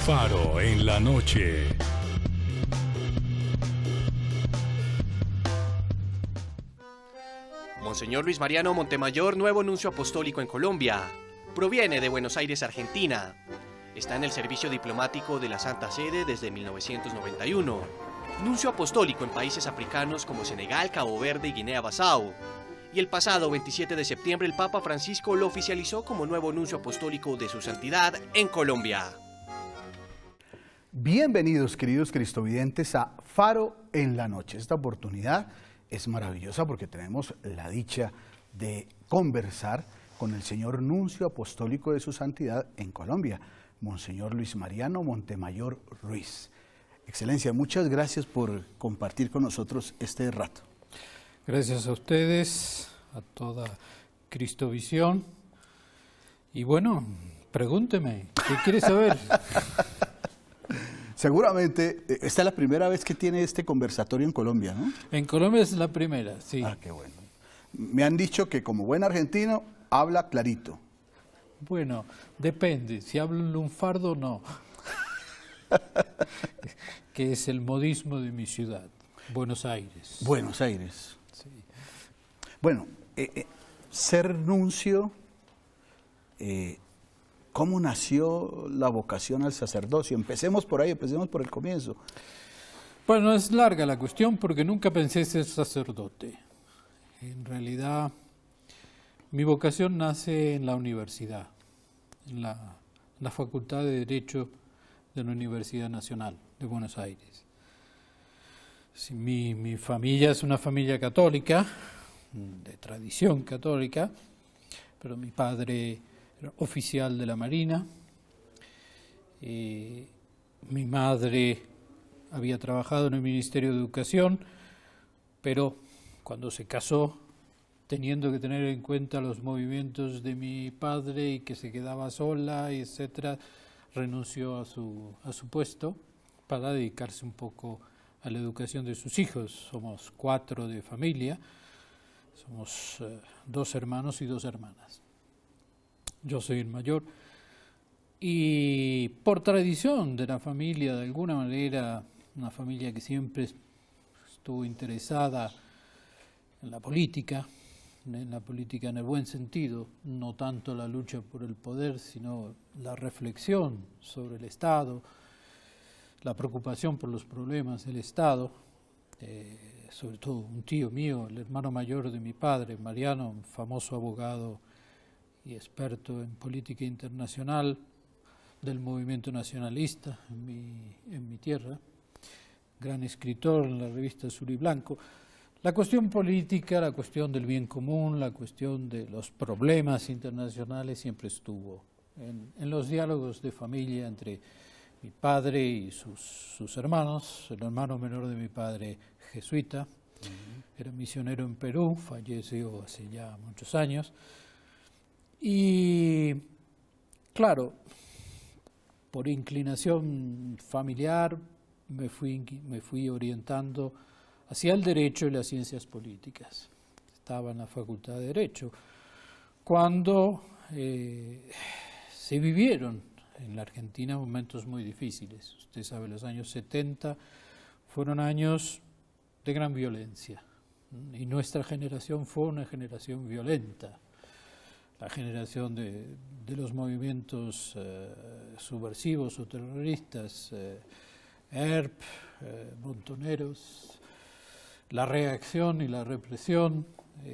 Faro en la noche. Monseñor Luis Mariano Montemayor, nuevo nuncio apostólico en Colombia. Proviene de Buenos Aires, Argentina. Está en el servicio diplomático de la Santa Sede desde 1991. Nuncio apostólico en países africanos como Senegal, Cabo Verde y Guinea-Bissau. Y el pasado 27 de septiembre el Papa Francisco lo oficializó como nuevo nuncio apostólico de su santidad en Colombia. Bienvenidos, queridos cristovidentes, a Faro en la noche. Esta oportunidad es maravillosa porque tenemos la dicha de conversar con el señor nuncio apostólico de su santidad en Colombia, Monseñor Luis Mariano Montemayor Ruiz. Excelencia, muchas gracias por compartir con nosotros este rato. Gracias a ustedes, a toda Cristovisión. Y bueno, pregúnteme, ¿qué quiere saber? Seguramente, esta es la primera vez que tiene este conversatorio en Colombia, ¿no? En Colombia es la primera, sí. Ah, qué bueno. Me han dicho que como buen argentino, habla clarito. Bueno, depende, si hablo en lunfardo o no. Que es el modismo de mi ciudad, Buenos Aires. Buenos Aires. Sí. Bueno, ser nuncio, ¿cómo nació la vocación al sacerdocio? Empecemos por ahí, empecemos por el comienzo. Bueno, es larga la cuestión porque nunca pensé ser sacerdote. En realidad, mi vocación nace en la universidad, en la Facultad de Derecho de la Universidad Nacional de Buenos Aires. Sí, mi familia es una familia católica, de tradición católica, pero mi padre era oficial de la Marina, mi madre había trabajado en el Ministerio de Educación, pero cuando se casó, teniendo que tener en cuenta los movimientos de mi padre y que se quedaba sola, etcétera, renunció a su puesto para dedicarse un poco a la educación de sus hijos. Somos 4 de familia, somos 2 hermanos y 2 hermanas. Yo soy el mayor y por tradición de la familia, de alguna manera, una familia que siempre estuvo interesada en la política en el buen sentido, no tanto la lucha por el poder, sino la reflexión sobre el Estado, la preocupación por los problemas del Estado, sobre todo un tío mío, el hermano mayor de mi padre, Mariano, un famoso abogado y experto en política internacional del movimiento nacionalista en mi tierra, gran escritor en la revista Azul y Blanco. La cuestión política, la cuestión del bien común, la cuestión de los problemas internacionales siempre estuvo en los diálogos de familia entre mi padre y sus hermanos. El hermano menor de mi padre, jesuita, era misionero en Perú, falleció hace ya muchos años. Y claro, por inclinación familiar me fui orientando hacia el derecho y las ciencias políticas. Estaba en la Facultad de Derecho cuando se vivieron en la Argentina momentos muy difíciles. Usted sabe, los años 70 fueron años de gran violencia y nuestra generación fue una generación violenta. La generación de los movimientos subversivos o terroristas, ERP, montoneros, la reacción y la represión.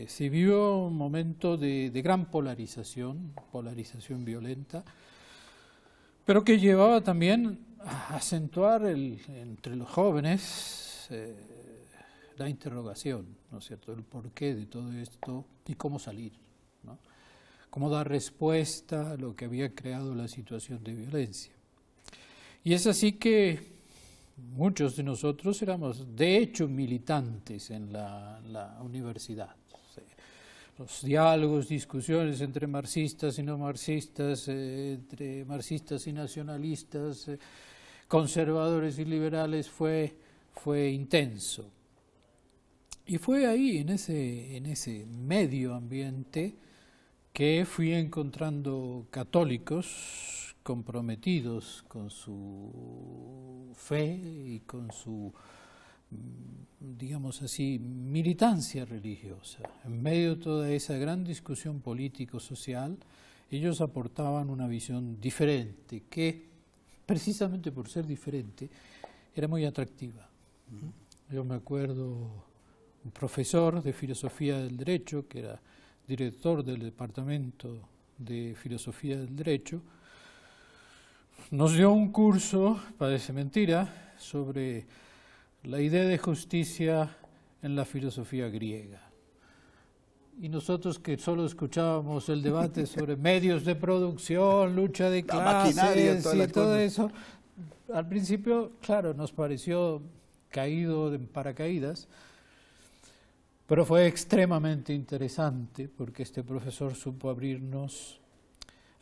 Se vivió un momento de gran polarización violenta, pero que llevaba también a acentuar entre los jóvenes la interrogación, ¿no es cierto?, el porqué de todo esto y cómo salir, ¿no?, cómo dar respuesta a lo que había creado la situación de violencia. Y es así que muchos de nosotros éramos, de hecho, militantes en la universidad. Los diálogos, discusiones entre marxistas y no marxistas, entre marxistas y nacionalistas, conservadores y liberales, fue intenso. Y fue ahí, en ese medio ambiente, que fui encontrando católicos comprometidos con su fe y con su, digamos así, militancia religiosa. En medio de toda esa gran discusión político-social, ellos aportaban una visión diferente, que precisamente por ser diferente era muy atractiva. Yo me acuerdo un profesor de filosofía del derecho, que era director del departamento de filosofía del derecho, nos dio un curso, parece mentira, sobre la idea de justicia en la filosofía griega. Y nosotros que solo escuchábamos el debate sobre medios de producción, lucha de clases y todo eso, al principio, claro, nos pareció caído en paracaídas, pero fue extremadamente interesante porque este profesor supo abrirnos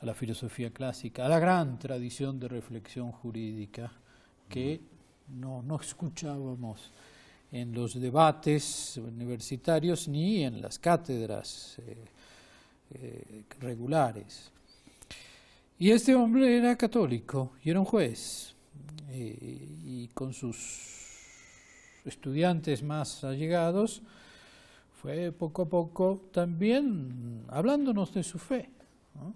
a la filosofía clásica, a la gran tradición de reflexión jurídica que no escuchábamos en los debates universitarios ni en las cátedras regulares. Y este hombre era católico y era un juez, y con sus estudiantes más allegados fue poco a poco también hablándonos de su fe, ¿no?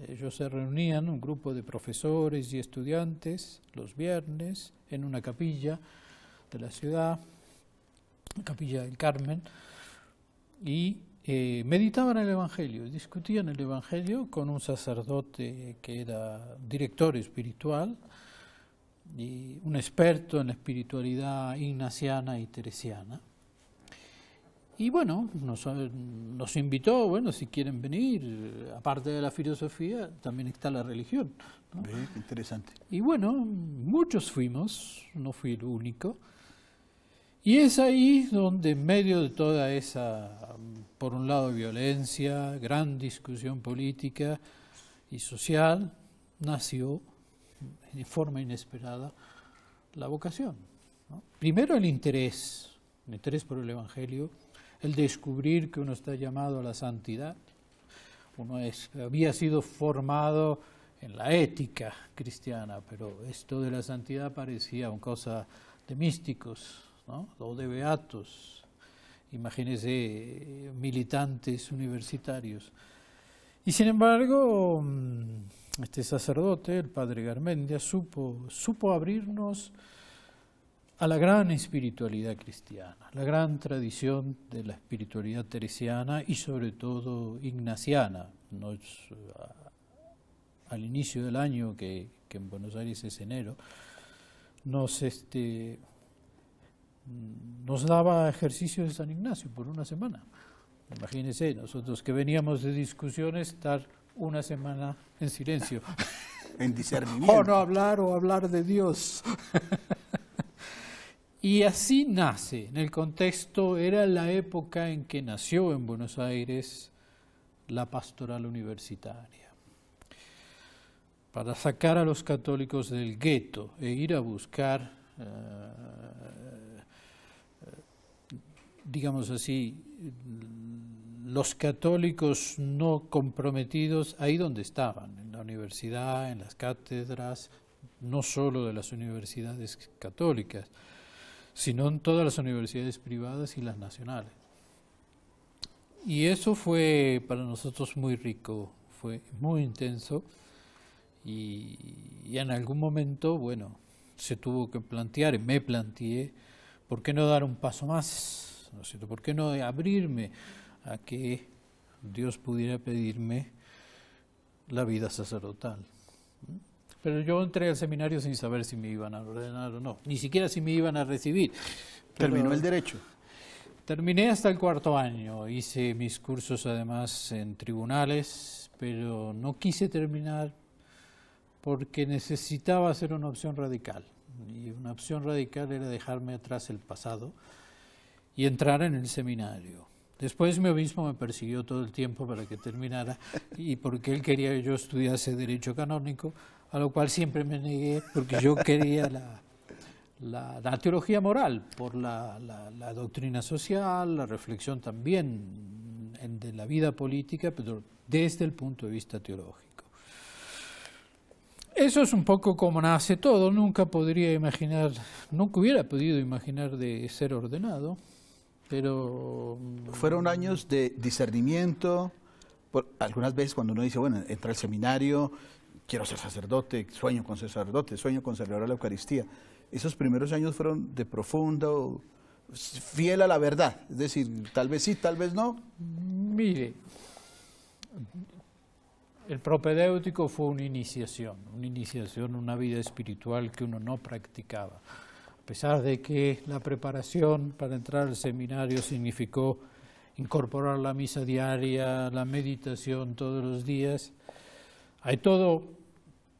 Ellos se reunían, un grupo de profesores y estudiantes, los viernes en una capilla de la ciudad, la Capilla del Carmen, y meditaban el Evangelio, discutían el Evangelio con un sacerdote que era director espiritual y un experto en la espiritualidad ignaciana y teresiana. Y bueno, nos invitó, bueno, si quieren venir, aparte de la filosofía, también está la religión, ¿no? Qué interesante. Y bueno, muchos fuimos, no fui el único. Y es ahí donde en medio de toda esa, por un lado, violencia, gran discusión política y social, nació de forma inesperada la vocación, ¿no? Primero el interés por el Evangelio, el descubrir que uno está llamado a la santidad. Uno había sido formado en la ética cristiana, pero esto de la santidad parecía una cosa de místicos, ¿no? O de beatos. Imagínense militantes universitarios. Y sin embargo, este sacerdote, el padre Garmendia, supo abrirnos a la gran espiritualidad cristiana, la gran tradición de la espiritualidad teresiana y sobre todo ignaciana. Al inicio del año, que en Buenos Aires es enero, nos daba ejercicio de San Ignacio por una semana. Imagínense, nosotros que veníamos de discusiones, estar una semana en silencio. En discernimiento. O no hablar o hablar de Dios. Y así nace, en el contexto, era la época en que nació en Buenos Aires la pastoral universitaria, para sacar a los católicos del gueto e ir a buscar, digamos así, los católicos no comprometidos ahí donde estaban, en la universidad, en las cátedras, no solo de las universidades católicas, sino en todas las universidades privadas y las nacionales. Y eso fue para nosotros muy rico, fue muy intenso, y en algún momento, bueno, se tuvo que plantear, y me planteé, ¿por qué no dar un paso más? ¿No es cierto? ¿Por qué no abrirme a que Dios pudiera pedirme la vida sacerdotal? Pero yo entré al seminario sin saber si me iban a ordenar o no, ni siquiera si me iban a recibir. ¿Terminó el derecho? Terminé hasta el 4º año, hice mis cursos además en tribunales, pero no quise terminar porque necesitaba hacer una opción radical. Y una opción radical era dejarme atrás el pasado y entrar en el seminario. Después mi obispo me persiguió todo el tiempo para que terminara, y porque él quería que yo estudiase Derecho Canónico, a lo cual siempre me negué, porque yo quería la teología moral, por la doctrina social, la reflexión también de la vida política, pero desde el punto de vista teológico. Eso es un poco como nace todo. Nunca hubiera podido imaginar de ser ordenado, pero... Fueron años de discernimiento. Algunas veces cuando uno dice, bueno, entra al seminario, quiero ser sacerdote, sueño con ser sacerdote, sueño con celebrar la Eucaristía. Esos primeros años fueron de profundo, fiel a la verdad. Es decir, tal vez sí, tal vez no. Mire, el propedéutico fue una iniciación, una vida espiritual que uno no practicaba. A pesar de que la preparación para entrar al seminario significó incorporar la misa diaria, la meditación todos los días, hay toda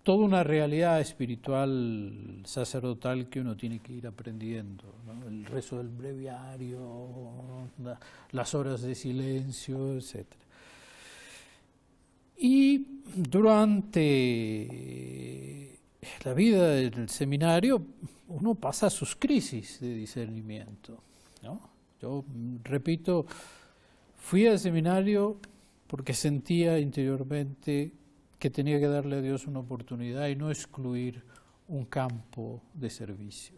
una realidad espiritual sacerdotal que uno tiene que ir aprendiendo, ¿no? El rezo del breviario, las horas de silencio, etc. Y durante la vida del seminario uno pasa sus crisis de discernimiento, ¿no? Yo repito, fui al seminario porque sentía interiormente que tenía que darle a Dios una oportunidad y no excluir un campo de servicio,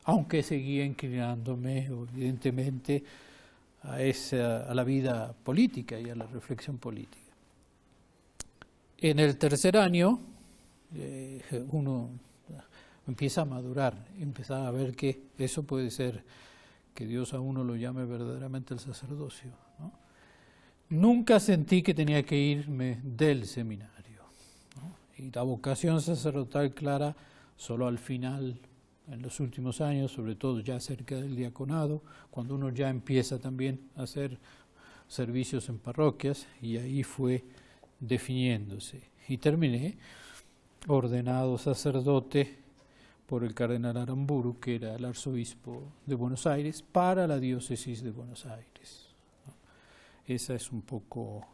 aunque seguía inclinándome evidentemente a la vida política y a la reflexión política. En el tercer año uno empieza a madurar, empieza a ver que eso puede ser que Dios a uno lo llame verdaderamente al sacerdocio, ¿no? Nunca sentí que tenía que irme del seminario, ¿no? Y la vocación sacerdotal clara solo al final, en los últimos años, sobre todo ya cerca del diaconado, cuando uno ya empieza también a hacer servicios en parroquias, y ahí fue definiéndose. Y terminé ordenado sacerdote por el cardenal Aramburu, que era el arzobispo de Buenos Aires, para la diócesis de Buenos Aires. Esa es un poco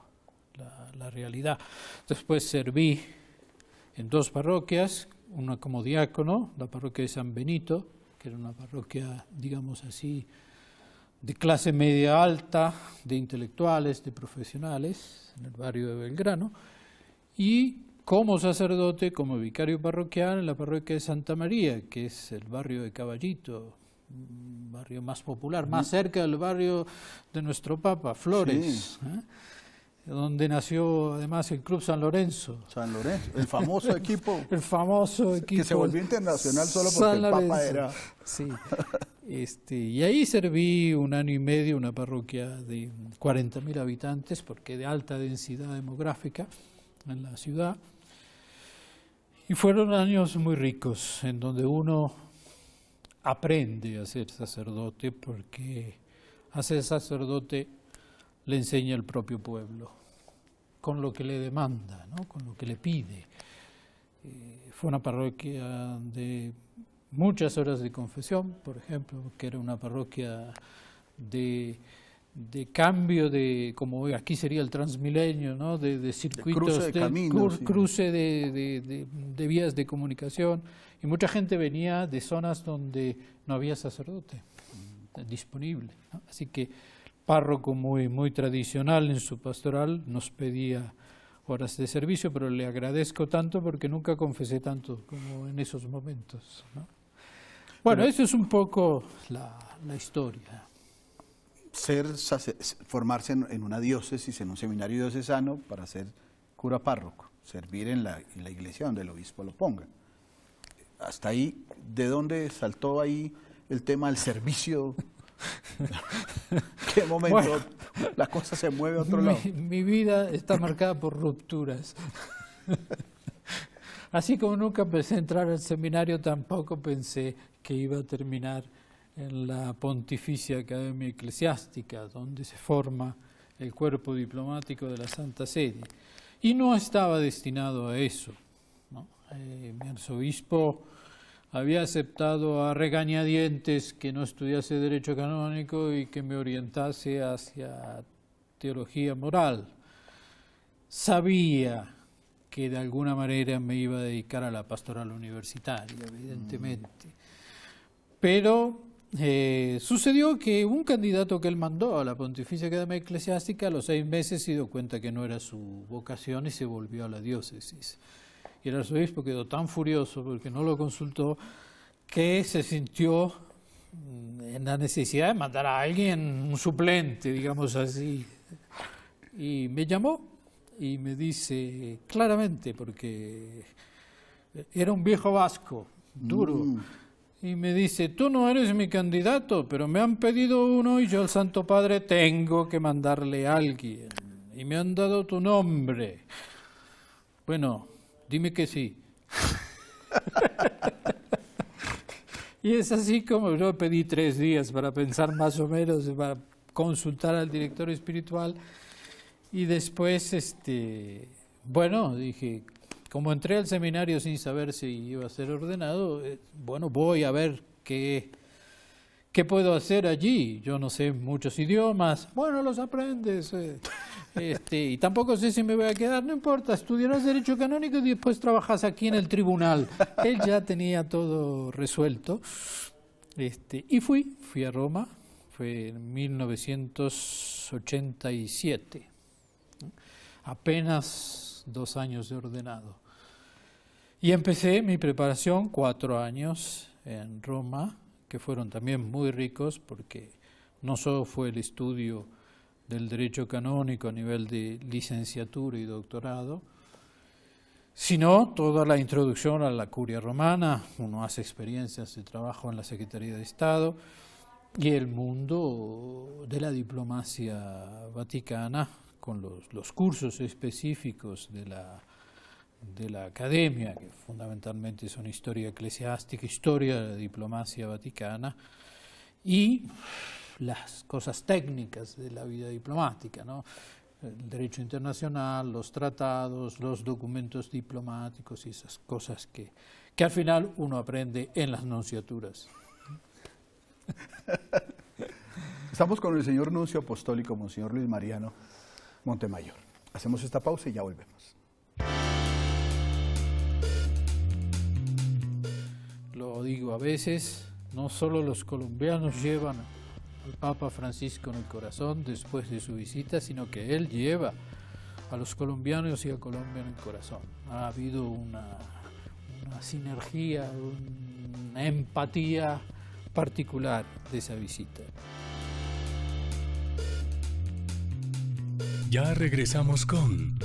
la realidad. Después serví en 2 parroquias, una como diácono, la parroquia de San Benito, que era una parroquia, digamos así, de clase media alta, de intelectuales, de profesionales, en el barrio de Belgrano, y como sacerdote, como vicario parroquial en la parroquia de Santa María, que es el barrio de Caballito, un barrio más popular, más cerca del barrio de nuestro Papa, Flores, sí, donde nació además el Club San Lorenzo. San Lorenzo, el famoso equipo. El famoso equipo. Que se volvió internacional solo porque el Papa era... Sí. Y ahí serví 1 año y medio, una parroquia de 40.000 habitantes, porque de alta densidad demográfica en la ciudad. Y fueron años muy ricos, en donde uno aprende a ser sacerdote, porque a ser sacerdote le enseña el propio pueblo, con lo que le demanda, ¿no? Con lo que le pide. Fue una parroquia de muchas horas de confesión, por ejemplo, que era una parroquia de cambio de, como aquí sería el Transmilenio, ¿no? De circuitos, cruce de vías de comunicación, y mucha gente venía de zonas donde no había sacerdote disponible, ¿no? Así que párroco muy tradicional en su pastoral nos pedía horas de servicio, pero le agradezco tanto porque nunca confesé tanto como en esos momentos, ¿no? Bueno, eso es un poco la historia. Formarse en una diócesis, en un seminario diocesano, para ser cura párroco, servir en la iglesia donde el obispo lo ponga. Hasta ahí, ¿de dónde saltó ahí el tema del servicio? ¿Qué momento la cosa se mueve a otro lado? Mi vida está marcada por rupturas. Así como nunca pensé entrar al seminario, tampoco pensé que iba a terminar en la Pontificia Academia Eclesiástica, donde se forma el cuerpo diplomático de la Santa Sede. Y no estaba destinado a eso, ¿no? Mi arzobispo había aceptado a regañadientes que no estudiase Derecho Canónico y que me orientase hacia teología moral. Sabía que de alguna manera me iba a dedicar a la pastoral universitaria, evidentemente. Pero sucedió que un candidato que él mandó a la Pontificia Academia Eclesiástica a los 6 meses se dio cuenta que no era su vocación y se volvió a la diócesis. Y el arzobispo quedó tan furioso porque no lo consultó que se sintió en la necesidad de mandar a alguien, un suplente, digamos así. Y me llamó y me dice claramente, porque era un viejo vasco, duro, y me dice: tú no eres mi candidato, pero me han pedido uno y yo al Santo Padre tengo que mandarle a alguien. Y me han dado tu nombre. Bueno, dime que sí. Y es así como yo pedí 3 días para pensar más o menos, para consultar al director espiritual. Y después, bueno, dije, como entré al seminario sin saber si iba a ser ordenado, bueno, voy a ver qué puedo hacer allí. Yo no sé muchos idiomas. Bueno, los aprendes. Y tampoco sé si me voy a quedar. No importa, estudiarás Derecho Canónico y después trabajas aquí en el tribunal. Él ya tenía todo resuelto. Y fui a Roma. Fue en 1987. Apenas 2 años de ordenado. Y empecé mi preparación 4 años en Roma, que fueron también muy ricos, porque no solo fue el estudio del derecho canónico a nivel de licenciatura y doctorado, sino toda la introducción a la curia romana. Uno hace experiencias de trabajo en la Secretaría de Estado y el mundo de la diplomacia vaticana, con los cursos específicos de la academia, que fundamentalmente son historia eclesiástica, historia de la diplomacia vaticana y las cosas técnicas de la vida diplomática, ¿no? El derecho internacional, los tratados, los documentos diplomáticos y esas cosas que al final uno aprende en las nunciaturas. Estamos con el señor nuncio apostólico, Monseñor Luis Mariano Montemayor. Hacemos esta pausa y ya volvemos. Lo digo a veces, no solo los colombianos llevan al Papa Francisco en el corazón después de su visita, sino que él lleva a los colombianos y a Colombia en el corazón. Ha habido una sinergia, una empatía particular de esa visita. Ya regresamos con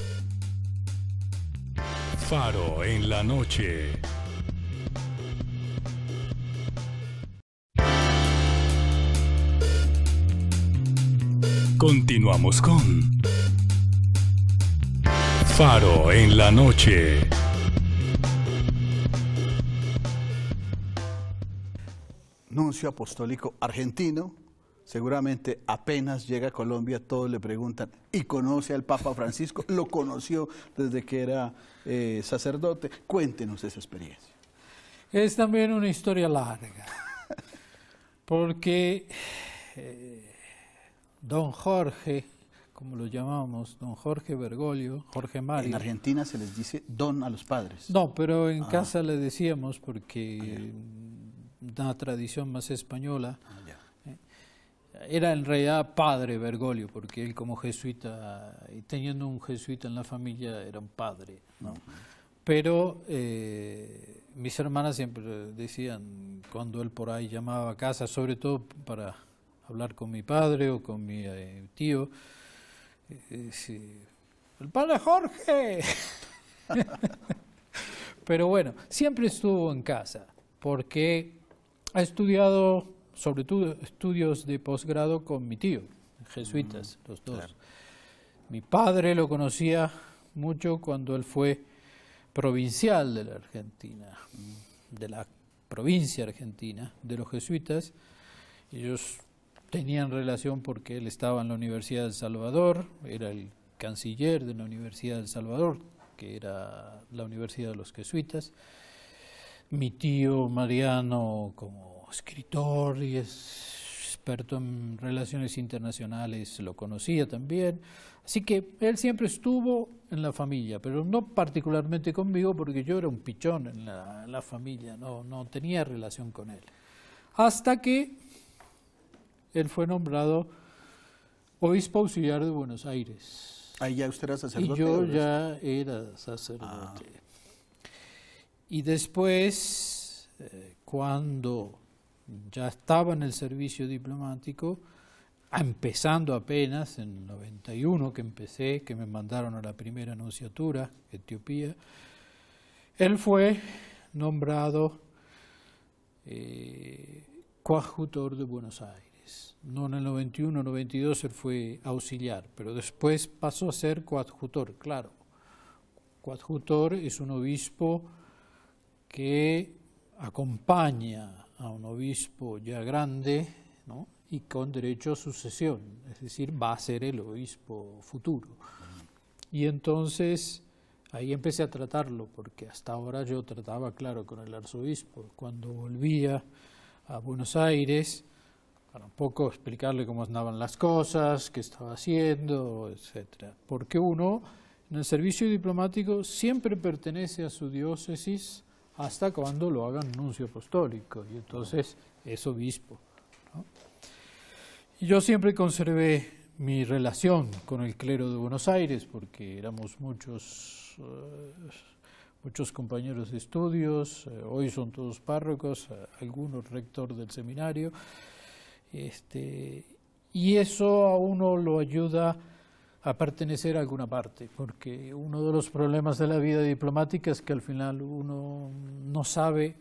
Faro en la Noche. Continuamos con Faro en la Noche. Nuncio apostólico argentino, seguramente apenas llega a Colombia, todos le preguntan, ¿y conoce al Papa Francisco? ¿Lo conoció desde que era sacerdote? Cuéntenos esa experiencia. Es también una historia larga, porque don Jorge, como lo llamamos, don Jorge Bergoglio, Jorge Mario. En Argentina se les dice don a los padres. No, pero en casa le decíamos porque una tradición más española. Era en realidad padre Bergoglio, porque él como jesuita, y teniendo un jesuita en la familia, era un padre, ¿no? Pero mis hermanas siempre decían, cuando él por ahí llamaba a casa, sobre todo para hablar con mi padre o con mi tío, el padre Jorge. Pero bueno, siempre estuvo en casa, porque ha estudiado, sobre todo estudios de posgrado con mi tío, jesuitas, los dos. Claro. Mi padre lo conocía mucho cuando él fue provincial de la Argentina, de la provincia argentina, de los jesuitas. Ellos tenían relación porque él estaba en la Universidad del Salvador, era el canciller de la Universidad del Salvador, que era la Universidad de los Jesuitas. Mi tío Mariano, como escritor y experto en relaciones internacionales, lo conocía también. Así que él siempre estuvo en la familia, pero no particularmente conmigo, porque yo era un pichón en la familia, no tenía relación con él. Hasta que él fue nombrado obispo auxiliar de Buenos Aires. Ahí ya usted era sacerdote. Y yo ya era sacerdote. Y después, cuando ya estaba en el servicio diplomático, empezando apenas, en el 91 que empecé, que me mandaron a la primera nunciatura, Etiopía, él fue nombrado coadjutor de Buenos Aires. No en el 91, 92 él fue auxiliar, pero después pasó a ser coadjutor, claro. Coadjutor es un obispo que acompaña a un obispo ya grande, ¿no? Y con derecho a sucesión, es decir, va a ser el obispo futuro. Y entonces ahí empecé a tratarlo, porque hasta ahora yo trataba, claro, con el arzobispo. Cuando volvía a Buenos Aires, para un poco explicarle cómo andaban las cosas, qué estaba haciendo, etc. Porque uno, en el servicio diplomático, siempre pertenece a su diócesis hasta cuando lo hagan nuncio apostólico, y entonces es obispo, ¿no? Y yo siempre conservé mi relación con el clero de Buenos Aires, porque éramos muchos compañeros de estudios, hoy son todos párrocos, algunos rector del seminario, y eso a uno lo ayuda a pertenecer a alguna parte, porque uno de los problemas de la vida diplomática es que al final uno no sabe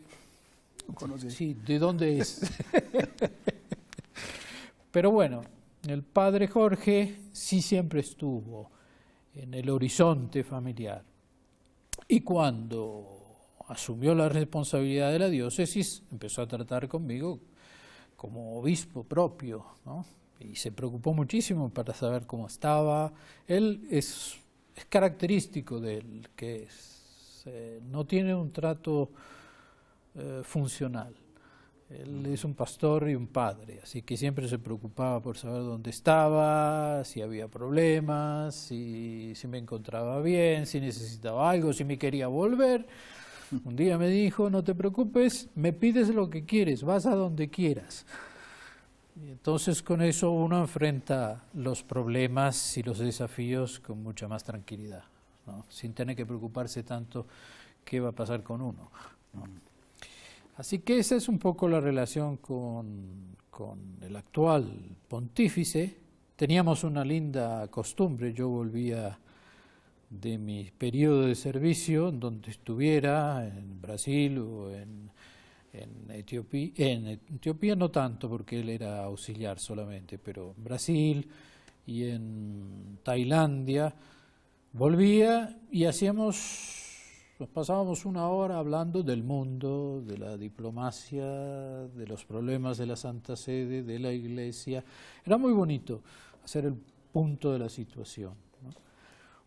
sí, de dónde es. Pero bueno, el padre Jorge sí siempre estuvo en el horizonte familiar. Y cuando asumió la responsabilidad de la diócesis, empezó a tratar conmigo como obispo propio, ¿no? Y se preocupó muchísimo para saber cómo estaba. Él es característico de él, que no tiene un trato funcional. Él es un pastor y un padre, así que siempre se preocupaba por saber dónde estaba, si había problemas, si me encontraba bien, si necesitaba algo, si me quería volver. Un día me dijo, no te preocupes, me pides lo que quieres, vas a donde quieras. Y entonces con eso uno enfrenta los problemas y los desafíos con mucha más tranquilidad, ¿no? Sin tener que preocuparse tanto qué va a pasar con uno, ¿no? Así que esa es un poco la relación con el actual pontífice. Teníamos una linda costumbre, yo volvía de mi periodo de servicio, donde estuviera, en Brasil o en Etiopía no tanto, porque él era auxiliar solamente, pero en Brasil y en Tailandia, volvía y nos pasábamos una hora hablando del mundo, de la diplomacia, de los problemas de la Santa Sede, de la Iglesia. Era muy bonito hacer el punto de la situación, ¿no?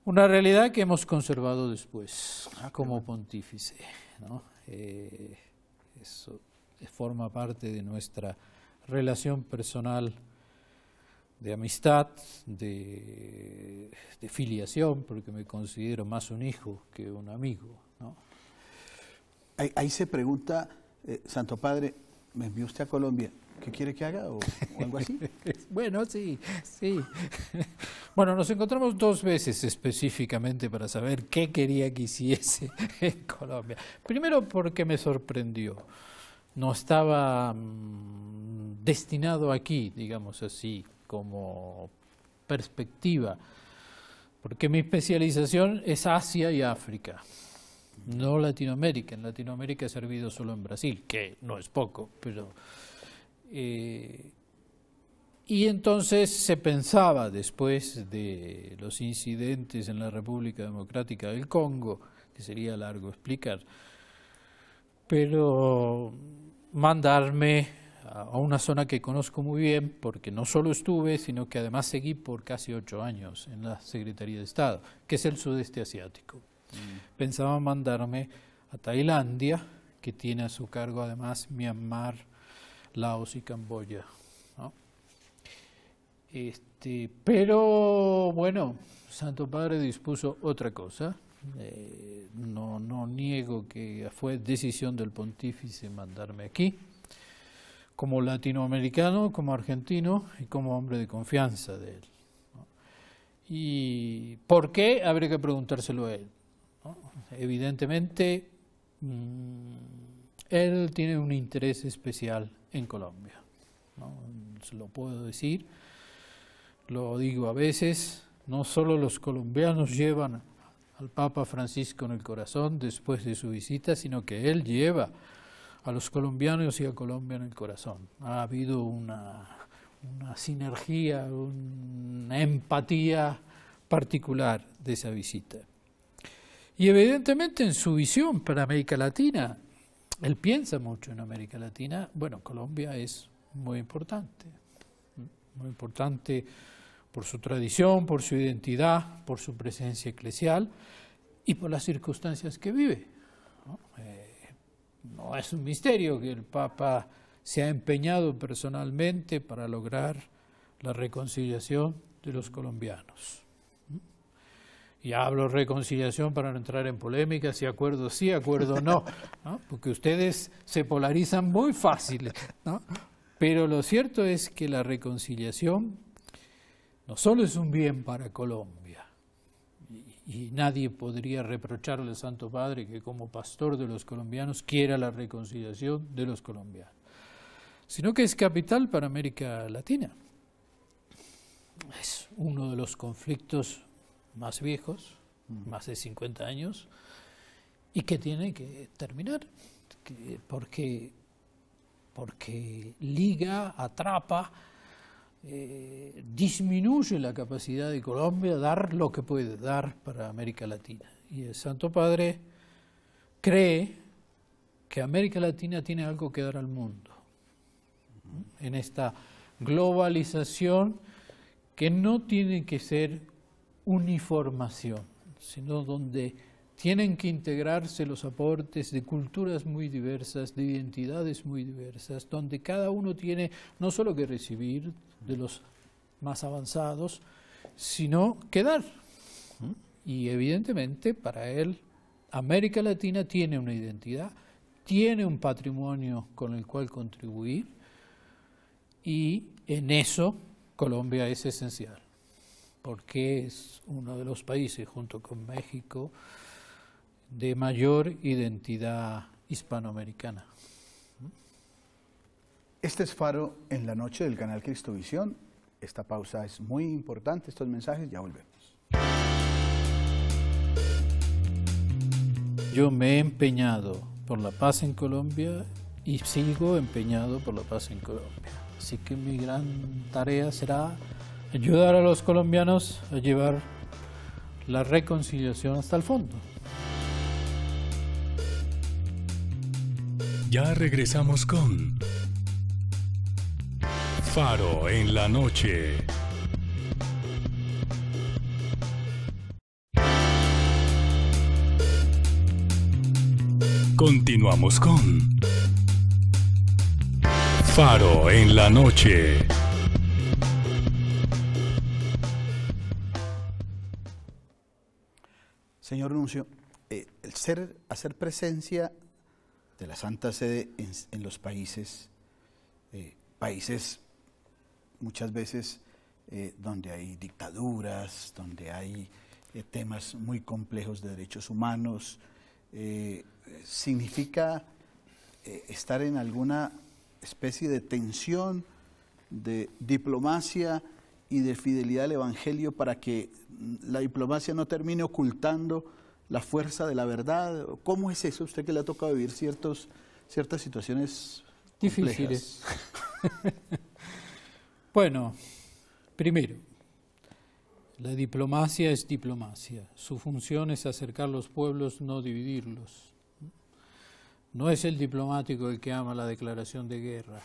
Una realidad que hemos conservado después como pontífice, ¿no? Eso forma parte de nuestra relación personal de amistad, de filiación, porque me considero más un hijo que un amigo, ¿no? Ahí se pregunta, Santo Padre, ¿me envió usted a Colombia? ¿Qué quiere que haga o algo así? Bueno, sí. Bueno, nos encontramos 2 veces específicamente para saber qué quería que hiciese en Colombia. Primero porque me sorprendió. No estaba destinado aquí, digamos así, como perspectiva, porque mi especialización es Asia y África, no Latinoamérica. En Latinoamérica he servido solo en Brasil, que no es poco, pero... y entonces se pensaba, después de los incidentes en la República Democrática del Congo, que sería largo explicar, pero mandarme a una zona que conozco muy bien, porque no solo estuve, sino que además seguí por casi 8 años en la Secretaría de Estado, que es el sudeste asiático. Pensaba mandarme a Tailandia, que tiene a su cargo además Myanmar, Laos y Camboya, ¿no? Pero bueno, Santo Padre dispuso otra cosa. No niego que fue decisión del pontífice mandarme aquí, como latinoamericano, como argentino y como hombre de confianza de él, ¿no? ¿Y por qué? Habría que preguntárselo a él, ¿no? Evidentemente él tiene un interés especial en Colombia, ¿no? Se lo puedo decir, lo digo a veces, no solo los colombianos llevan al Papa Francisco en el corazón después de su visita, sino que él lleva a los colombianos y a Colombia en el corazón. Ha habido una sinergia, una empatía particular de esa visita. Y evidentemente en su visión para América Latina, él piensa mucho en América Latina. Bueno, Colombia es muy importante por su tradición, por su identidad, por su presencia eclesial y por las circunstancias que vive, ¿no? No es un misterio que el Papa se ha empeñado personalmente para lograr la reconciliación de los colombianos. Y hablo reconciliación para no entrar en polémicas, si acuerdo sí, acuerdo no, ¿no? Porque ustedes se polarizan muy fácil, ¿no? Pero lo cierto es que la reconciliación no solo es un bien para Colombia, y nadie podría reprocharle al Santo Padre que como pastor de los colombianos quiera la reconciliación de los colombianos, sino que es capital para América Latina. Es uno de los conflictos más viejos, más de 50 años, y que tiene que terminar, porque liga, atrapa, disminuye la capacidad de Colombia de dar lo que puede dar para América Latina. Y el Santo Padre cree que América Latina tiene algo que dar al mundo, en esta globalización que no tiene que ser uniformación, sino donde tienen que integrarse los aportes de culturas muy diversas, de identidades muy diversas, donde cada uno tiene no solo que recibir de los más avanzados, sino que dar. Y evidentemente para él América Latina tiene una identidad, tiene un patrimonio con el cual contribuir, y en eso Colombia es esencial, porque es uno de los países, junto con México, de mayor identidad hispanoamericana. Este es Faro en la Noche del canal Cristovisión. Esta pausa es muy importante, estos mensajes, ya volvemos. Yo me he empeñado por la paz en Colombia y sigo empeñado por la paz en Colombia. Así que mi gran tarea será ayudar a los colombianos a llevar la reconciliación hasta el fondo. Ya regresamos con Faro en la Noche. Continuamos con Faro en la Noche. Señor Nuncio, hacer presencia de la Santa Sede en los países muchas veces donde hay dictaduras, donde hay temas muy complejos de derechos humanos, significa estar en alguna especie de tensión, de diplomacia y de fidelidad al Evangelio para que la diplomacia no termine ocultando la fuerza de la verdad. ¿Cómo es eso? Usted que le ha tocado vivir ciertas situaciones difíciles. Bueno, primero, la diplomacia es diplomacia. Su función es acercar los pueblos, no dividirlos. No es el diplomático el que ama la declaración de guerra,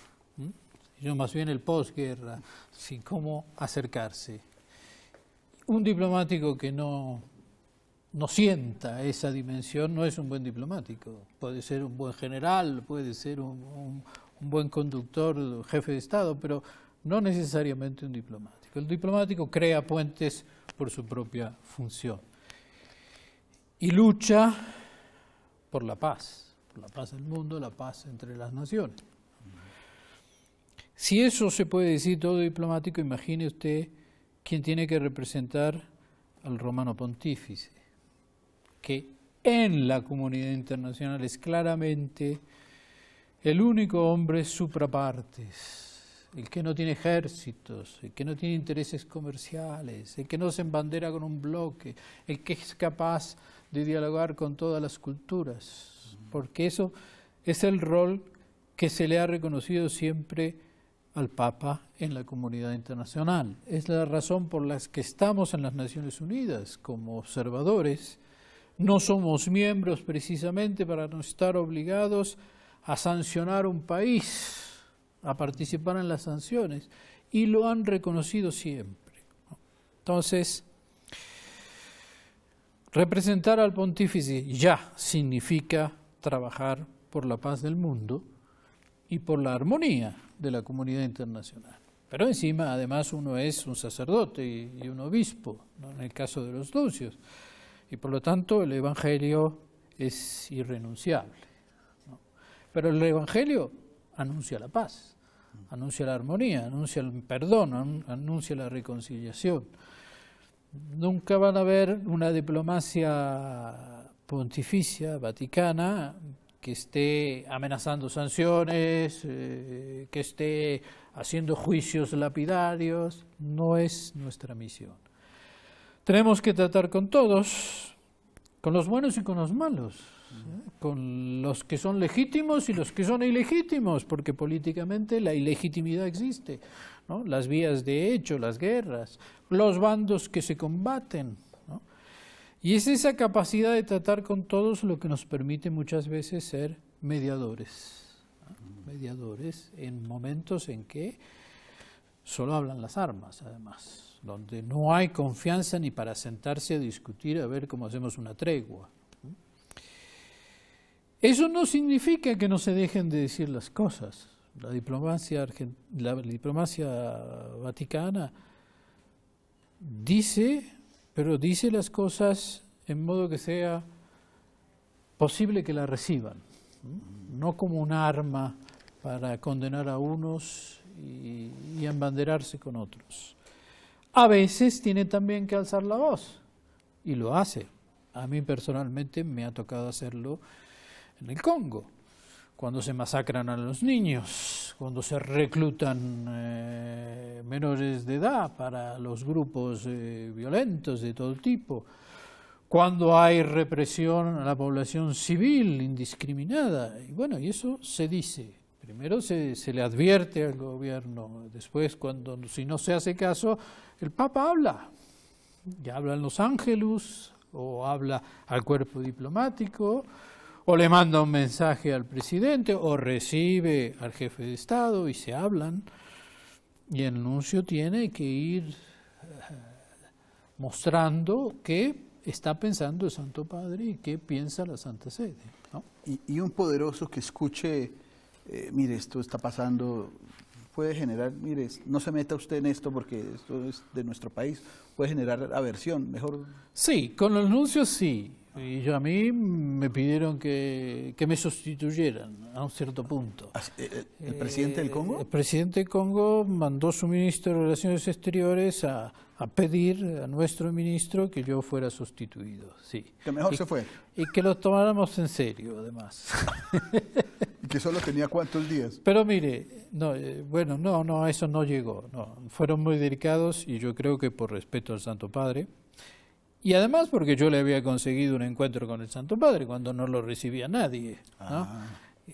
sino más bien el posguerra, sin cómo acercarse. Un diplomático que no sienta esa dimensión no es un buen diplomático. Puede ser un buen general, puede ser un buen conductor, jefe de Estado, pero no necesariamente un diplomático. El diplomático crea puentes por su propia función y lucha por la paz del mundo, la paz entre las naciones. Si eso se puede decir todo diplomático, imagine usted quién tiene que representar al romano pontífice, que en la comunidad internacional es claramente el único hombre suprapartes, el que no tiene ejércitos, el que no tiene intereses comerciales, el que no se embandera con un bloque, el que es capaz de dialogar con todas las culturas, porque eso es el rol que se le ha reconocido siempre al Papa en la comunidad internacional. Es la razón por la que estamos en las Naciones Unidas como observadores. No somos miembros precisamente para no estar obligados a sancionar un país, a participar en las sanciones, y lo han reconocido siempre. Entonces, representar al pontífice ya significa trabajar por la paz del mundo y por la armonía de la comunidad internacional. Pero encima, además, uno es un sacerdote y un obispo, ¿no?, en el caso de los nuncios, y por lo tanto el Evangelio es irrenunciable, ¿no? Pero el Evangelio anuncia la paz, anuncia la armonía, anuncia el perdón, anuncia la reconciliación. Nunca van a ver una diplomacia pontificia, vaticana, que esté amenazando sanciones, que esté haciendo juicios lapidarios. No es nuestra misión. Tenemos que tratar con todos, con los buenos y con los malos, con los que son legítimos y los que son ilegítimos, porque políticamente la ilegitimidad existe, ¿no? Las vías de hecho, las guerras, los bandos que se combaten, ¿no? Y es esa capacidad de tratar con todos lo que nos permite muchas veces ser mediadores, ¿no? Mediadores en momentos en que solo hablan las armas, además, donde no hay confianza ni para sentarse a discutir a ver cómo hacemos una tregua. Eso no significa que no se dejen de decir las cosas. La diplomacia vaticana dice, pero dice las cosas en modo que sea posible que la reciban, no como un arma para condenar a unos y embanderarse con otros. A veces tiene también que alzar la voz, y lo hace. A mí personalmente me ha tocado hacerlo en el Congo, cuando se masacran a los niños, cuando se reclutan menores de edad para los grupos violentos de todo tipo, cuando hay represión a la población civil indiscriminada. Y bueno, y eso se dice. Primero se le advierte al gobierno, después si no se hace caso, el Papa habla. Ya hablan los ángelus, o habla al cuerpo diplomático, o le manda un mensaje al presidente, o recibe al jefe de Estado y se hablan. Y el nuncio tiene que ir mostrando qué está pensando el Santo Padre y qué piensa la Santa Sede, ¿no? Y un poderoso que escuche, mire, esto está pasando, puede generar, mire, no se meta usted en esto porque esto es de nuestro país, puede generar aversión, mejor. Sí, con los nuncios sí. Y a mí me pidieron que me sustituyeran a un cierto punto. ¿El presidente del Congo? El presidente del Congo mandó su ministro de Relaciones Exteriores a pedir a nuestro ministro que yo fuera sustituido. Sí. Que mejor se fue. Y que lo tomáramos en serio, además. ¿Y que solo tenía cuántos días? Pero mire, no, eso no llegó. No, fueron muy delicados y yo creo que por respeto al Santo Padre. Y además porque yo le había conseguido un encuentro con el Santo Padre cuando no lo recibía nadie, ¿no?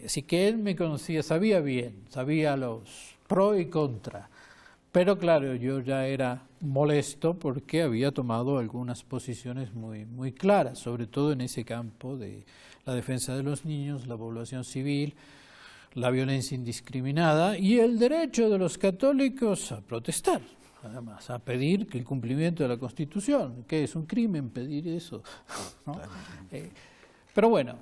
Así que él me conocía, sabía bien, sabía los pro y contra. Pero claro, yo ya era molesto porque había tomado algunas posiciones muy, muy claras, sobre todo en ese campo de la defensa de los niños, la población civil, la violencia indiscriminada y el derecho de los católicos a protestar. Además, a pedir que el cumplimiento de la Constitución, que es un crimen pedir eso, ¿no? Pero bueno,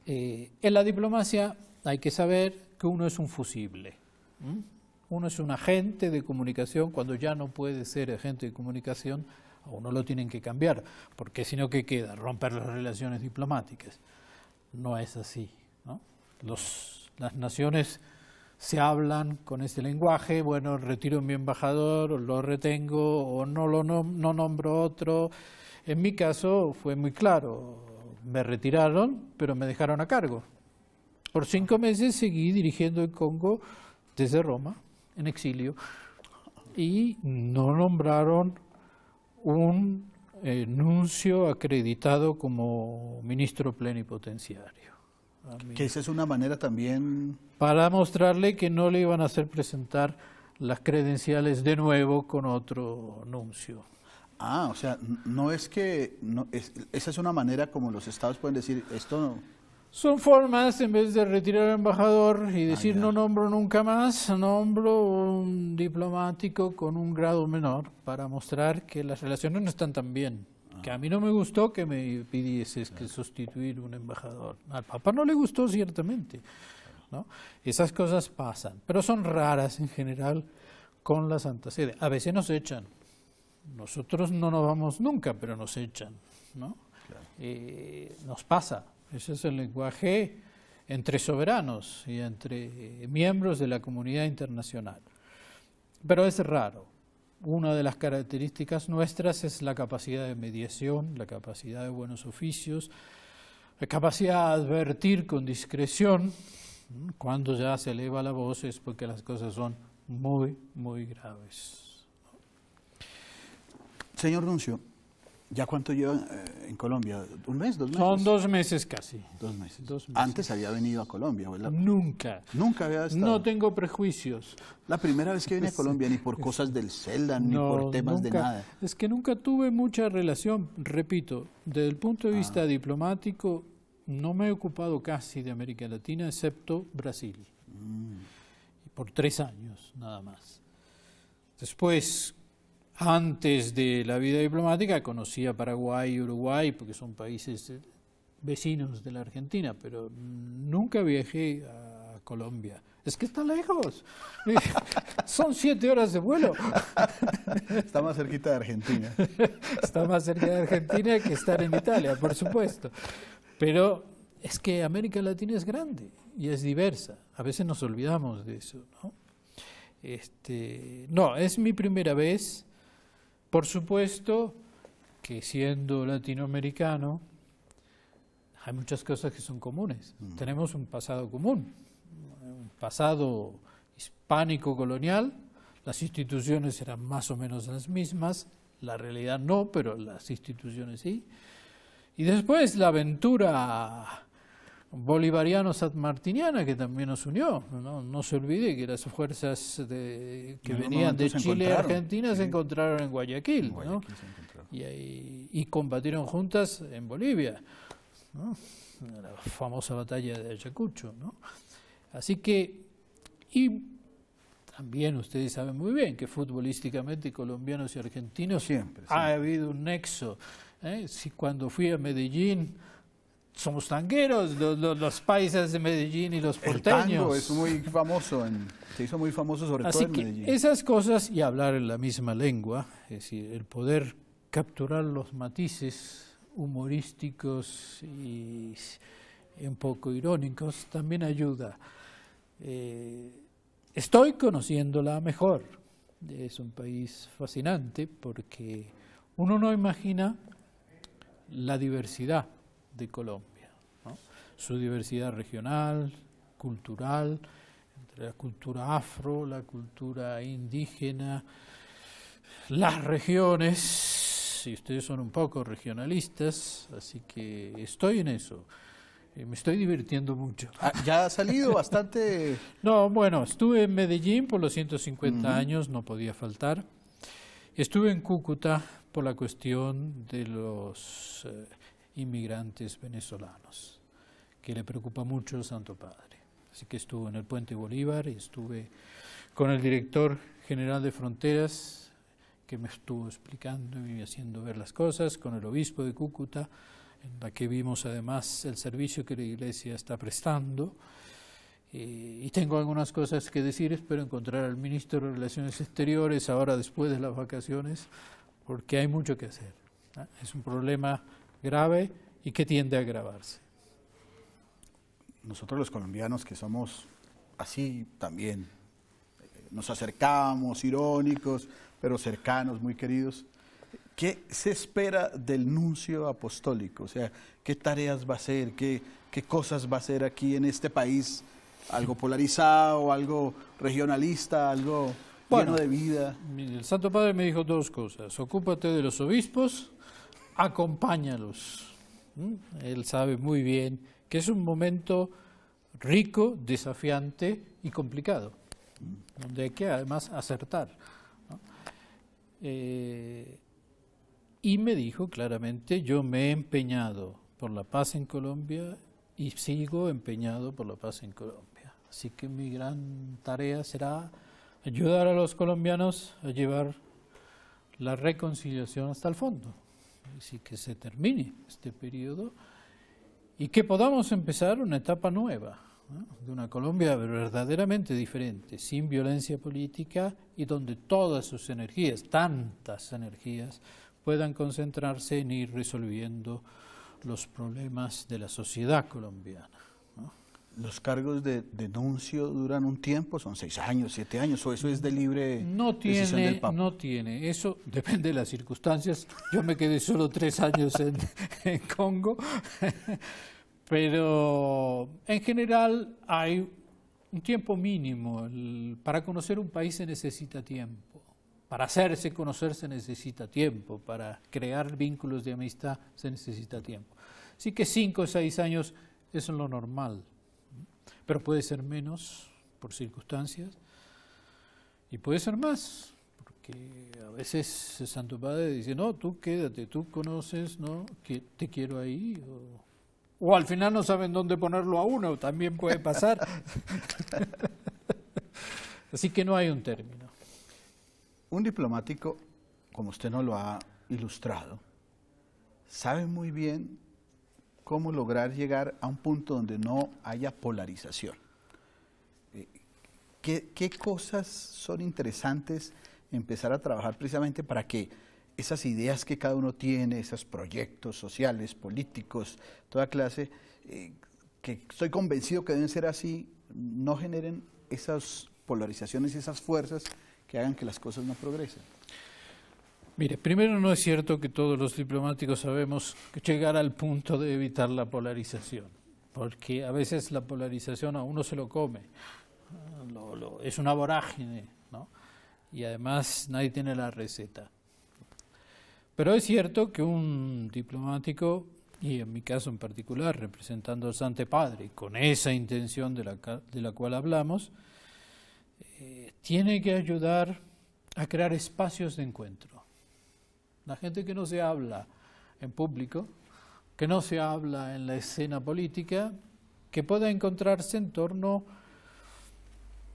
en la diplomacia hay que saber que uno es un fusible. Uno es un agente de comunicación. Cuando ya no puede ser agente de comunicación, a uno lo tienen que cambiar, porque si no, ¿qué queda? Romper las relaciones diplomáticas. No es así, ¿no? Las naciones se hablan con ese lenguaje, bueno, retiro mi embajador, o lo retengo, o no nombro otro, En mi caso fue muy claro, me retiraron, pero me dejaron a cargo. Por 5 meses seguí dirigiendo el Congo desde Roma, en exilio, y no nombraron un nuncio acreditado como ministro plenipotenciario. Que esa es una manera también... Para mostrarle que no le iban a hacer presentar las credenciales de nuevo con otro nuncio. Ah, o sea, no es que... esa es una manera como los estados pueden decir, esto no... Son formas, en vez de retirar al embajador y decir ya. no nombro nunca más, nombro un diplomático con un grado menor para mostrar que las relaciones no están tan bien. Que a mí no me gustó que me pidieses que sustituir un embajador. Al Papa no le gustó ciertamente, ¿no? Esas cosas pasan, pero son raras en general con la Santa Sede. A veces nos echan. Nosotros no nos vamos nunca, pero nos echan, ¿no? Nos pasa. Ese es el lenguaje entre soberanos y entre miembros de la comunidad internacional. Pero es raro. Una de las características nuestras es la capacidad de mediación, la capacidad de buenos oficios, la capacidad de advertir con discreción. Cuando ya se eleva la voz es porque las cosas son muy, muy graves. Señor nuncio, ¿ya cuánto lleva en Colombia? ¿Un mes, 2 meses? Son 2 meses casi. 2 meses. 2 meses. Antes había venido a Colombia, ¿verdad? Nunca. Nunca había estado. No tengo prejuicios. La primera vez que vine a Colombia, ni por cosas del CELDA, ni por temas de nunca. nada. Es que nunca tuve mucha relación, repito, desde el punto de vista diplomático, no me he ocupado casi de América Latina, excepto Brasil. Y por 3 años, nada más. Después, antes de la vida diplomática, conocí a Paraguay y Uruguay, porque son países vecinos de la Argentina, pero nunca viajé a Colombia. Es que está lejos. Son 7 horas de vuelo. Está más cerquita de Argentina. Está más cerca de Argentina que estar en Italia, por supuesto. Pero es que América Latina es grande y es diversa. A veces nos olvidamos de eso, ¿no? No, es mi primera vez. Por supuesto que siendo latinoamericano hay muchas cosas que son comunes. Tenemos un pasado común, un pasado hispánico colonial, las instituciones eran más o menos las mismas, la realidad no, pero las instituciones sí. Y después la aventura bolivariano-sanmartiniana que también nos unió. No se olvide que las fuerzas que venían de Chile y Argentina se encontraron en Guayaquil, ¿no? Y combatieron juntas en Bolivia, ¿no? La famosa batalla de Ayacucho, ¿no? Así que, y también ustedes saben muy bien que futbolísticamente colombianos y argentinos siempre. Ha habido un nexo. Si cuando fui a Medellín, somos tangueros, los paisas de Medellín y los porteños. El tango es muy famoso, se hizo muy famoso sobre todo en Medellín. Así que esas cosas y hablar en la misma lengua, es decir, el poder capturar los matices humorísticos y un poco irónicos también ayuda. Estoy conociéndola mejor. Es un país fascinante porque uno no imagina la diversidad de Colombia, ¿no? Su diversidad regional, cultural, entre la cultura afro, la cultura indígena, las regiones, si ustedes son un poco regionalistas, así que estoy en eso. Me estoy divirtiendo mucho. ¿Ya ha salido bastante? No, bueno, estuve en Medellín por los 150 años, no podía faltar. Estuve en Cúcuta por la cuestión de los inmigrantes venezolanos, que le preocupa mucho al Santo Padre. Así que estuve en el Puente Bolívar y estuve con el director general de Fronteras, que me estuvo explicando y haciendo ver las cosas, con el obispo de Cúcuta, en la que vimos además el servicio que la Iglesia está prestando. Y tengo algunas cosas que decir, espero encontrar al ministro de Relaciones Exteriores ahora después de las vacaciones, porque hay mucho que hacer, ¿no? Es un problema grave y que tiende a agravarse. Nosotros los colombianos que somos así también, nos acercamos, irónicos, pero cercanos, muy queridos. ¿Qué se espera del nuncio apostólico? O sea, ¿qué tareas va a hacer? ¿Qué cosas va a hacer aquí en este país? ¿Algo polarizado, algo regionalista, algo lleno de vida? El Santo Padre me dijo dos cosas. Ocúpate de los obispos, acompáñalos. Él sabe muy bien que es un momento rico, desafiante y complicado, donde hay que además acertar, ¿no? Y me dijo claramente, yo me he empeñado por la paz en Colombia y sigo empeñado por la paz en Colombia. Así que mi gran tarea será ayudar a los colombianos a llevar la reconciliación hasta el fondo. Así que se termine este periodo y que podamos empezar una etapa nueva, ¿no? De una Colombia verdaderamente diferente, sin violencia política y donde todas sus energías, tantas energías, puedan concentrarse en ir resolviendo los problemas de la sociedad colombiana, ¿no? ¿Los cargos de nuncio duran un tiempo? ¿Son 6 años, 7 años? ¿O eso es de libre decisión del Papa? No tiene. Eso depende de las circunstancias. Yo me quedé solo 3 años en Congo, pero en general hay un tiempo mínimo. Para conocer un país se necesita tiempo. Para hacerse conocer se necesita tiempo, para crear vínculos de amistad se necesita tiempo. Así que 5 o 6 años es lo normal, pero puede ser menos por circunstancias y puede ser más, porque a veces el Santo Padre dice, no, tú quédate, tú conoces, ¿no?, que te quiero ahí, o al final no saben dónde ponerlo a uno, también puede pasar. Así que no hay un término. Un diplomático, como usted nos lo ha ilustrado, sabe muy bien cómo lograr llegar a un punto donde no haya polarización. ¿Qué cosas son interesantes empezar a trabajar precisamente para que esas ideas que cada uno tiene, esos proyectos sociales, políticos, toda clase, que estoy convencido que deben ser así, no generen esas polarizaciones y esas fuerzas que hagan que las cosas no progresen? Mire, primero no es cierto que todos los diplomáticos sabemos llegar al punto de evitar la polarización, porque a veces la polarización a uno se lo come, es una vorágine, ¿no? Y además nadie tiene la receta. Pero es cierto que un diplomático, y en mi caso en particular, representando al Santo Padre, con esa intención de la cual hablamos, tiene que ayudar a crear espacios de encuentro. La gente que no se habla en público, que no se habla en la escena política, que pueda encontrarse en torno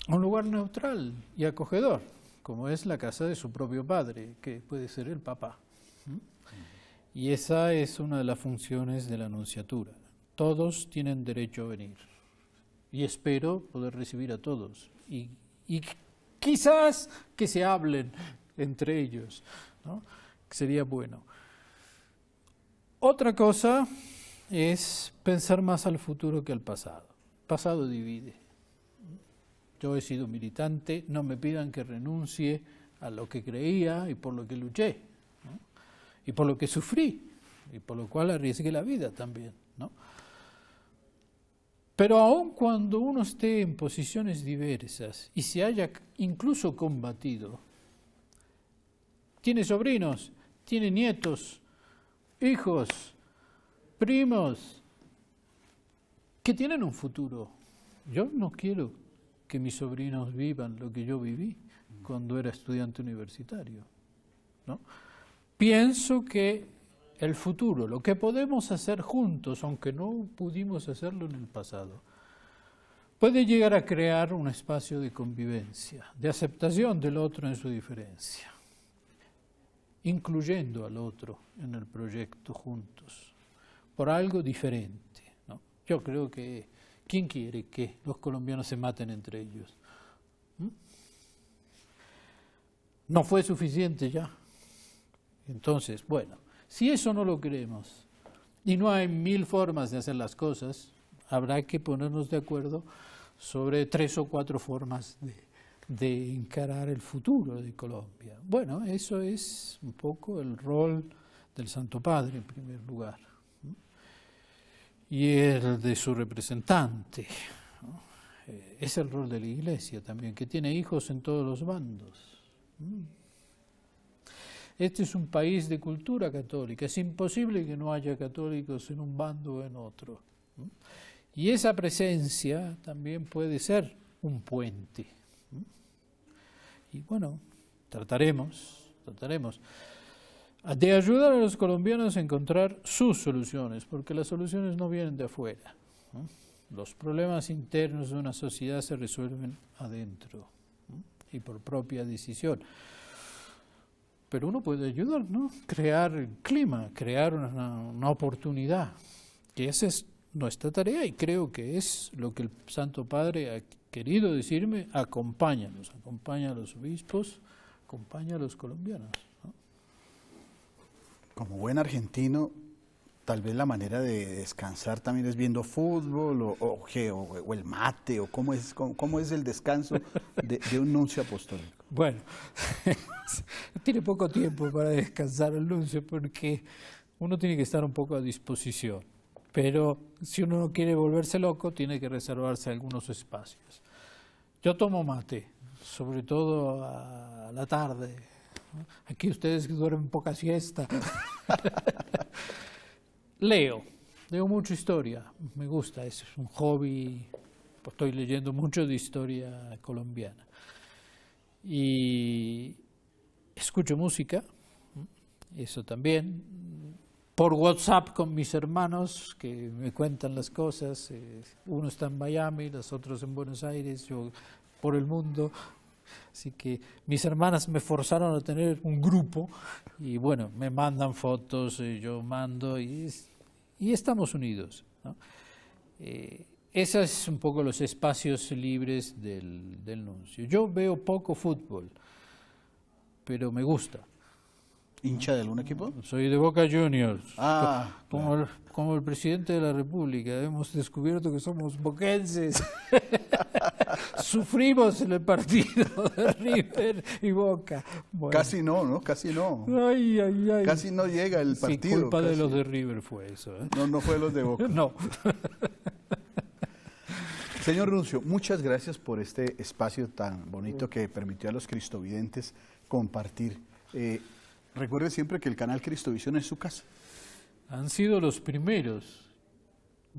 a un lugar neutral y acogedor, como es la casa de su propio padre, que puede ser el Papa. Y esa es una de las funciones de la nunciatura. Todos tienen derecho a venir. Y espero poder recibir a todos. Y quizás que se hablen entre ellos, ¿no?, que sería bueno. Otra cosa es pensar más al futuro que al pasado. El pasado divide. Yo he sido militante, no me pidan que renuncie a lo que creía y por lo que luché, ¿no?, y por lo que sufrí, y por lo cual arriesgué la vida también, ¿no? Pero aun cuando uno esté en posiciones diversas y se haya incluso combatido, tiene sobrinos, tiene nietos, hijos, primos, que tienen un futuro. Yo no quiero que mis sobrinos vivan lo que yo viví cuando era estudiante universitario, ¿no? Pienso que el futuro, lo que podemos hacer juntos, aunque no pudimos hacerlo en el pasado, puede llegar a crear un espacio de convivencia, de aceptación del otro en su diferencia, incluyendo al otro en el proyecto juntos, por algo diferente, ¿no? Yo creo que, ¿quién quiere que los colombianos se maten entre ellos? ¿No fue suficiente ya? Entonces, bueno, si eso no lo queremos y no hay 1000 formas de hacer las cosas, habrá que ponernos de acuerdo sobre 3 o 4 formas de encarar el futuro de Colombia. Bueno, eso es un poco el rol del Santo Padre en primer lugar, ¿no? Y el de su representante, ¿no? Es el rol de la Iglesia también, que tiene hijos en todos los bandos. Este es un país de cultura católica, es imposible que no haya católicos en un bando o en otro, ¿no? Y esa presencia también puede ser un puente. Y bueno, trataremos de ayudar a los colombianos a encontrar sus soluciones, porque las soluciones no vienen de afuera, ¿no? Los problemas internos de una sociedad se resuelven adentro, ¿no? Y por propia decisión. Pero uno puede ayudar, ¿no? Crear el clima, crear una oportunidad, que esa es nuestra tarea y creo que es lo que el Santo Padre ha querido decirme: acompáñalos, acompaña a los obispos, acompaña a los colombianos, ¿no? Como buen argentino, tal vez la manera de descansar también es viendo fútbol o el mate, o cómo es el descanso de un nuncio apostólico. Bueno, tiene poco tiempo para descansar el nuncio porque uno tiene que estar un poco a disposición. Pero si uno no quiere volverse loco, tiene que reservarse algunos espacios. Yo tomo mate, sobre todo a la tarde. Aquí ustedes duermen poca siesta. Leo mucha historia, me gusta, es un hobby, estoy leyendo mucho de historia colombiana. Y escucho música, eso también. Por WhatsApp con mis hermanos que me cuentan las cosas, uno está en Miami, los otros en Buenos Aires, yo por el mundo, así que mis hermanas me forzaron a tener un grupo y bueno, me mandan fotos, yo mando y estamos unidos, ¿no? Esos es un poco los espacios libres del nuncio. Yo veo poco fútbol, pero me gusta. ¿Hincha de algún equipo? Soy de Boca Juniors. Claro. Como el presidente de la República, hemos descubierto que somos boquenses. Sufrimos en el partido de River y Boca. Bueno. Casi no, casi no. Ay. Casi no llega el partido. Sí, culpa casi. de los de River fue eso, ¿eh? No fue de los de Boca. No. Señor Nuncio, muchas gracias por este espacio tan bonito que permitió a los cristovidentes compartir. Recuerde siempre que el canal Cristovisión es su casa. Han sido los primeros.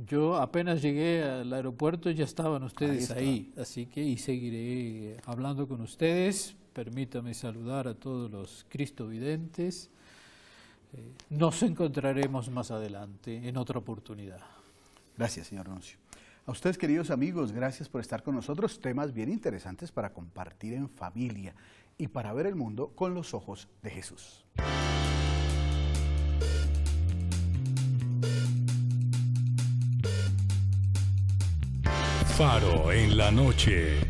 Yo apenas llegué al aeropuerto ya estaban ustedes ahí, así que y seguiré hablando con ustedes. Permítame saludar a todos los cristovidentes. Nos encontraremos más adelante en otra oportunidad. Gracias, señor Nuncio. A ustedes, queridos amigos, gracias por estar con nosotros. Temas bien interesantes para compartir en familia y para ver el mundo con los ojos de Jesús. Faro en la noche.